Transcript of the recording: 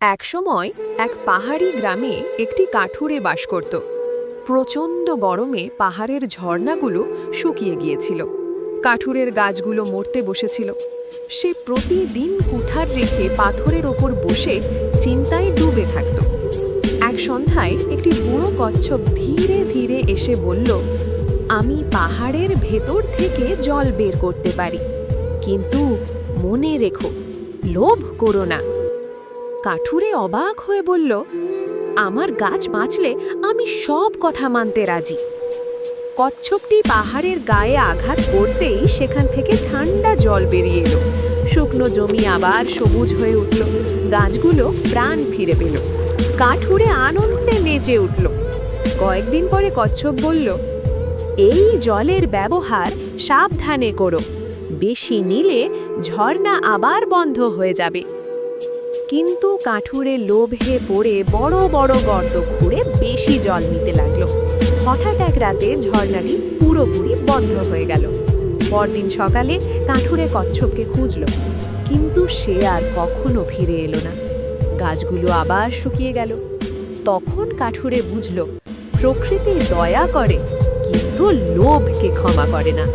একসময় এক পাহাড়ি গ্রামে একটি কাঠুরে বাস করত। প্রচণ্ড গরমে পাহাড়ের ঝর্ণাগুলো শুকিয়ে গিয়েছিল। কাঠুরের গাছগুলো মরতে বসেছিল। সে প্রতিদিন কুঠার রেখে পাথরের ওপর বসে চিন্তায় ডুবে থাকত। এক সন্ধ্যায় একটি বুড়ো কচ্ছপ ধীরে ধীরে এসে বলল, আমি পাহাড়ের ভেতর থেকে জল বের করতে পারি, কিন্তু মনে রেখো, লোভ করো না। কাঠুরে অবাক হয়ে বলল, আমার গাছ বাঁচলে আমি সব কথা মানতে রাজি। কচ্ছপটি পাহাড়ের গায়ে আঘাত করতেই সেখান থেকে ঠান্ডা জল বেরিয়ে এলো। শুকনো জমি আবার সবুজ হয়ে উঠল, গাছগুলো প্রাণ ফিরে পেল। কাঠুরে আনন্দে নেচে উঠল। কয়েকদিন পরে কচ্ছপ বলল, এই জলের ব্যবহার সাবধানে করো, বেশি নিলে ঝর্ণা আবার বন্ধ হয়ে যাবে। কিন্তু কাঠুরে লোভে পড়ে বড় বড় গর্ত খুঁড়ে বেশি জল নিতে লাগলো। হঠাৎ এক রাতে ঝর্ণাটি পুরোপুরি বন্ধ হয়ে গেল। পরদিন সকালে কাঠুরে কচ্ছপকে খুঁজল, কিন্তু সে আর কখনো ফিরে এলো না। গাছগুলো আবার শুকিয়ে গেল। তখন কাঠুরে বুঝল, প্রকৃতি দয়া করে, কিন্তু লোভকে ক্ষমা করে না।